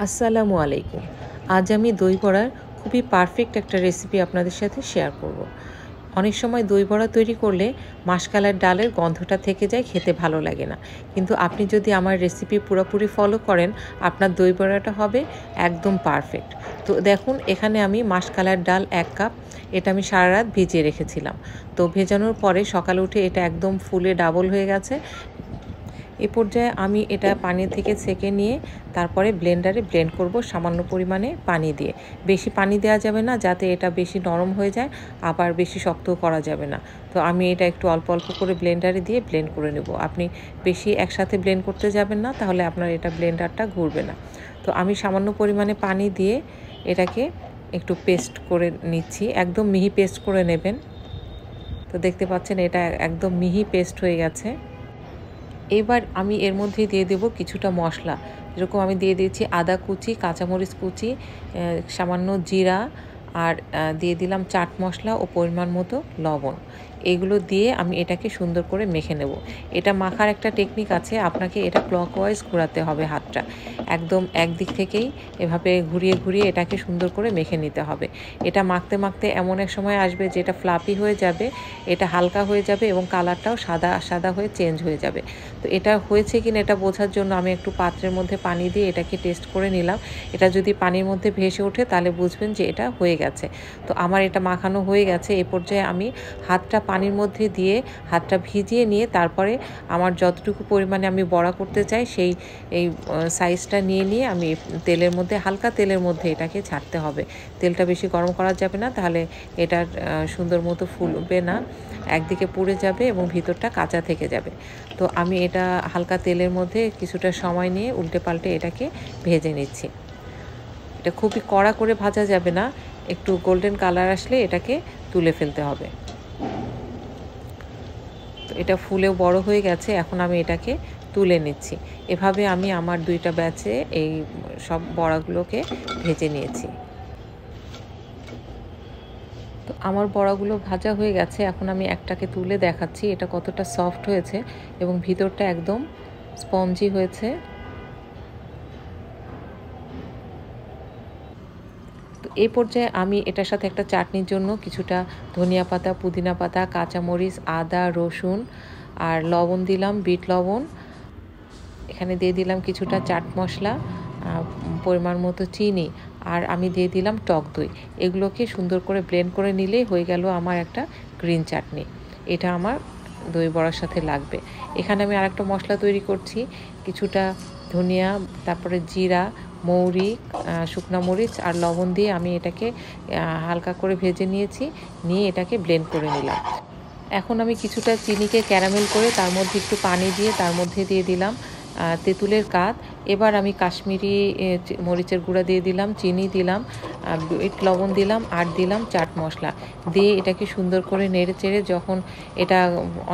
আসসালামু আলাইকুম। আজ আমি দই বড়ার খুবই পারফেক্ট একটা রেসিপি আপনাদের সাথে শেয়ার করব। অনেক সময় দই বড়া তৈরি করলে মাসকালের ডালের গন্ধটা থেকে যায়, খেতে ভালো লাগে না। কিন্তু আপনি যদি আমার রেসিপি পুরোপুরি ফলো করেন, আপনার দই বড়াটা হবে একদম পারফেক্ট। তো দেখুন, এখানে আমি মাসকালের ডাল 1 কাপ, এটা আমি সারা রাত ভিজিয়ে রেখেছিলাম। তো ভেজানোর পরে সকালে উঠে এটা একদম ফুলে ডাবল হয়ে গেছে। এ পর্যায়ে আমি এটা পানি থেকে ছেঁকে নিয়ে তারপরে ব্লেন্ডারে ব্লেন্ড করব সামান্য পরিমাণে পানি দিয়ে। বেশি পানি দেওয়া যাবে না, যাতে এটা বেশি নরম হয়ে যায়, আবার বেশি শক্তও করা যাবে না। তো আমি এটা একটু অল্প অল্প করে ব্লেন্ডারে দিয়ে ব্লেন্ড করে নেব। আপনি বেশি একসাথে ব্লেন্ড করতে যাবেন না, তাহলে আপনার এটা ব্লেন্ডারটা ঘুরবে না। তো আমি সামান্য পরিমাণে পানি দিয়ে এটাকে একটু পেস্ট করে নিচ্ছি। একদম মিহি পেস্ট করে নেবেন। তো দেখতে পাচ্ছেন এটা একদম মিহি পেস্ট হয়ে গেছে। এবার আমি এর মধ্যে দিয়ে দেব কিছুটা মশলা। যেরকম আমি দিয়ে দিয়েছি আদা কুচি, কাঁচামরিচ কুচি, সামান্য জিরা, আর দিয়ে দিলাম চাট মশলা ও পরিমাণ মতো লবণ। এগুলো দিয়ে আমি এটাকে সুন্দর করে মেখে নেব। এটা মাখার একটা টেকনিক আছে, আপনাকে এটা ক্লকওয়াইজ ঘোরাতে হবে হাতটা। একদম একদিক থেকেই এভাবে ঘুরিয়ে ঘুরিয়ে এটাকে সুন্দর করে মেখে নিতে হবে। এটা মাখতে মাখতে এমন এক সময় আসবে যে এটা ফ্লাফি হয়ে যাবে, এটা হালকা হয়ে যাবে এবং কালারটাও সাদা সাদা হয়ে চেঞ্জ হয়ে যাবে। তো এটা হয়েছে কিনা এটা বোঝার জন্য আমি একটু পাত্রের মধ্যে পানি দিয়ে এটাকে টেস্ট করে নিলাম। এটা যদি পানির মধ্যে ভেসে ওঠে তাহলে বুঝবেন যে এটা হয়ে গেছে। তো আমার এটা মাখানো হয়ে গেছে। এই পর্যায়ে আমি হাতটা পানির মধ্যে দিয়ে হাতটা ভিজিয়ে নিয়ে তারপরে আমার যতটুকু পরিমাণে আমি বড়া করতে চাই সেই সাইজটা নিয়ে আমি তেলের মধ্যে, হালকা তেলের মধ্যে এটাকে ছাড়তে হবে। তেলটা বেশি গরম করা যাবে না, তাহলে এটার সুন্দর মতো ফুলবে না, একদিকে পুড়ে যাবে এবং ভিতরটা কাঁচা থেকে যাবে। তো আমি এটা হালকা তেলের মধ্যে কিছুটা সময় নিয়ে উল্টে পাল্টে এটাকে ভেজে নিচ্ছি। এটা খুবই কড়া করে ভাজা যাবে না, একটু গোল্ডেন কালার আসলে এটাকে তুলে ফেলতে হবে। তো এটা ফুলেও বড় হয়ে গেছে, এখন আমি এটাকে তুলে নিচ্ছি। এভাবে আমি আমার 2টা ব্যাচে এই সব বড়াগুলোকে ভেজে নিয়েছি। তো আমার বড়াগুলো ভাজা হয়ে গেছে, এখন আমি একটাকে তুলে দেখাচ্ছি এটা কতটা সফট হয়েছে এবং ভিতরটা একদম স্পঞ্জি হয়েছে। তো এই পর্যায়ে আমি এটার সাথে একটা চাটনির জন্য কিছুটা ধনিয়া পাতা, পুদিনা পাতা, কাঁচামরিচ, আদা, রসুন আর লবণ দিলাম, বিট লবণ। এখানে দিয়ে দিলাম কিছুটা চাট মশলা, পরিমাণ মতো চিনি, আর আমি দিয়ে দিলাম টক দই। এগুলোকে সুন্দর করে ব্লেন্ড করে নিলেই হয়ে গেল আমার একটা গ্রিন চাটনি। এটা আমার দই বড়ার সাথে লাগবে। এখানে আমি আরেকটা মশলা তৈরি করছি। কিছুটা ধনিয়া, তারপরে জিরা, মৌরি, শুকনো মরিচ আর লবণ দিয়ে আমি এটাকে হালকা করে ভেজে নিয়েছি, নিয়ে এটাকে ব্লেন্ড করে নিলাম। এখন আমি কিছুটা চিনিকে ক্যারামেল করে তার মধ্যে একটু পানি দিয়ে তার মধ্যে দিয়ে দিলাম তেঁতুলের কাঠ। এবার আমি কাশ্মীরি মরিচের গুঁড়া দিয়ে দিলাম, চিনি দিলাম, বিট লবণ দিলাম আর দিলাম চাট মশলা দিয়ে এটাকে সুন্দর করে নেড়ে চেড়ে যখন এটা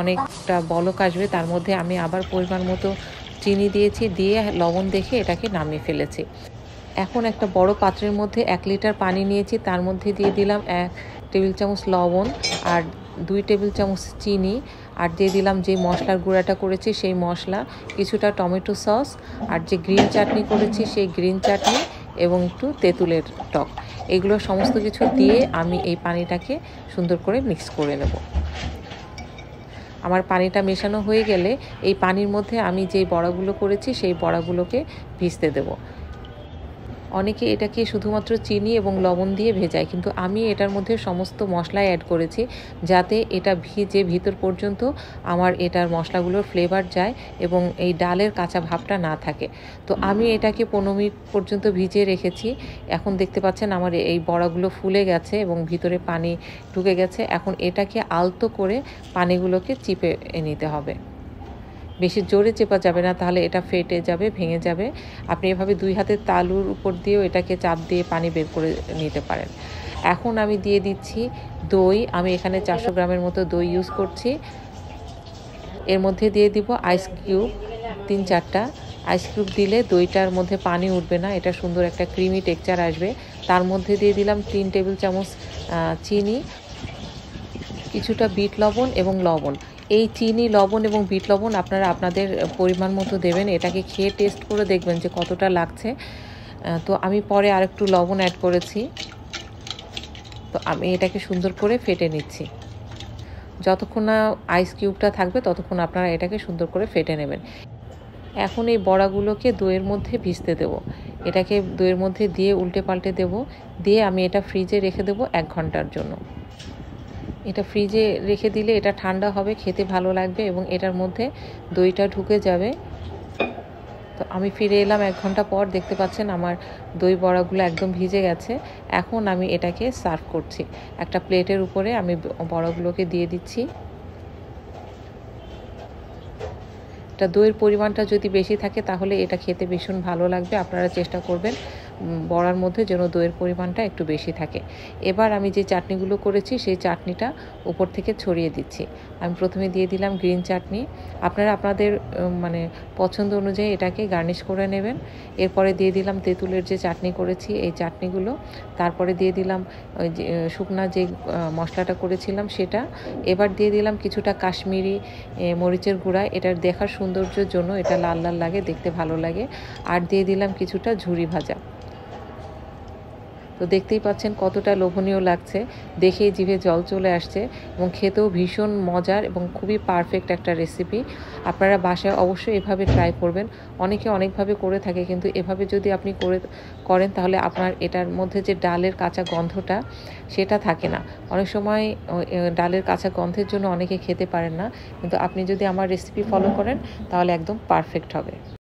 অনেকটা বলক আসবে, তার মধ্যে আমি আবার পরিমাণ মতো চিনি দিয়েছি, দিয়ে লবণ দেখে এটাকে নামিয়ে ফেলেছি। এখন একটা বড় পাত্রের মধ্যে 1 লিটার পানি নিয়েছি, তার মধ্যে দিয়ে দিলাম 1 টেবিল চামচ লবণ আর 2 টেবিল চামচ চিনি, আর দিয়ে দিলাম যে মশলার গুঁড়াটা করেছি সেই মশলা, কিছুটা টমেটো সস, আর যে গ্রিন চাটনি করেছি সেই গ্রিন চাটনি এবং একটু তেঁতুলের টক। এগুলো সমস্ত কিছু দিয়ে আমি এই পানিটাকে সুন্দর করে মিক্স করে নেব। আমার পানিটা মেশানো হয়ে গেলে এই পানির মধ্যে আমি যেই বড়াগুলো করেছি সেই বড়াগুলোকে ভিজতে দেব। অনেকে এটাকে শুধুমাত্র চিনি এবং লবণ দিয়ে ভেজায়, কিন্তু আমি এটার মধ্যে সমস্ত মশলাই অ্যাড করেছি যাতে এটা ভিজে ভিতর পর্যন্ত আমার এটার মশলাগুলোর ফ্লেভার যায় এবং এই ডালের কাঁচা ভাবটা না থাকে। তো আমি এটাকে 15 মিনিট পর্যন্ত ভিজিয়ে রেখেছি। এখন দেখতে পাচ্ছেন আমার এই বড়াগুলো ফুলে গেছে এবং ভিতরে পানি ঢুকে গেছে। এখন এটাকে আলতো করে পানিগুলোকে চিপে নিতে হবে। বেশি জোরে চেপা যাবে না, তাহলে এটা ফেটে যাবে, ভেঙে যাবে। আপনি এভাবে 2 হাতের তালুর উপর দিয়েও এটাকে চাপ দিয়ে পানি বের করে নিতে পারেন। এখন আমি দিয়ে দিচ্ছি দই। আমি এখানে 400 গ্রামের মতো দই ইউজ করছি। এর মধ্যে দিয়ে দিব আইস কিউব 3-4টা। আইস কিউব দিলে দইটার মধ্যে পানি উঠবে না, এটা সুন্দর একটা ক্রিমি টেক্সচার আসবে। তার মধ্যে দিয়ে দিলাম 3 টেবিল চামচ চিনি, কিছুটা বিট লবণ এবং লবণ। এই চিনি, লবণ এবং বিট লবণ আপনারা আপনাদের পরিমাণ মতো দেবেন। এটাকে খেয়ে টেস্ট করে দেখবেন যে কতটা লাগছে। তো আমি পরে আরেকটু লবণ অ্যাড করেছি। তো আমি এটাকে সুন্দর করে ফেটে নিচ্ছি। যতক্ষণ না আইস কিউবটা থাকবে ততক্ষণ আপনারা এটাকে সুন্দর করে ফেটে নেবেন। এখন এই বড়াগুলোকে দইয়ের মধ্যে ভিজতে দেব। এটাকে দইয়ের মধ্যে দিয়ে উল্টে পাল্টে দেব, দিয়ে আমি এটা ফ্রিজে রেখে দেবো 1 ঘন্টার জন্য। এটা ফ্রিজে রেখে দিলে এটা ঠান্ডা হবে, খেতে ভালো লাগবে এবং এটার মধ্যে দইটা ঢুকে যাবে। তো আমি ফিরে এলাম 1 ঘন্টা পর। দেখতে পাচ্ছেন আমার দই বড়াগুলো একদম ভিজে গেছে। এখন আমি এটাকে সার্ভ করছি। একটা প্লেটের উপরে আমি বড়াগুলোকে দিয়ে দিচ্ছি। এটা দইয়ের পরিমাণটা যদি বেশি থাকে তাহলে এটা খেতে ভীষণ ভালো লাগবে। আপনারা চেষ্টা করবেন বড়ার মধ্যে যেন দইয়ের পরিমাণটা একটু বেশি থাকে। এবার আমি যে চাটনিগুলো করেছি সেই চাটনিটা উপর থেকে ছড়িয়ে দিচ্ছি। আমি প্রথমে দিয়ে দিলাম গ্রিন চাটনি। আপনারা আপনাদের মানে পছন্দ অনুযায়ী এটাকে গার্নিশ করে নেবেন। এরপরে দিয়ে দিলাম তেঁতুলের যে চাটনি করেছি এই চাটনিগুলো। তারপরে দিয়ে দিলাম ওই যে শুকনা যে মশলাটা করেছিলাম সেটা। এবার দিয়ে দিলাম কিছুটা কাশ্মীরি মরিচের গুঁড়া। এটার দেখার সৌন্দর্যের জন্য এটা লাল লাল লাগে, দেখতে ভালো লাগে। আর দিয়ে দিলাম কিছুটা ঝুরি ভাজা। তো দেখতেই পাচ্ছেন কতটা লোভনীয় লাগছে, দেখেই জিভে জল চলে আসছে এবং খেতেও ভীষণ মজার এবং খুবই পারফেক্ট একটা রেসিপি। আপনারা বাসায় অবশ্যই এভাবে ট্রাই করবেন। অনেকে অনেকভাবে করে থাকে, কিন্তু এভাবে যদি আপনি করেন তাহলে আপনার এটার মধ্যে যে ডালের কাঁচা গন্ধটা সেটা থাকে না। অনেক সময় ডালের কাঁচা গন্ধের জন্য অনেকে খেতে পারেন না, কিন্তু আপনি যদি আমার রেসিপি ফলো করেন তাহলে একদম পারফেক্ট হবে।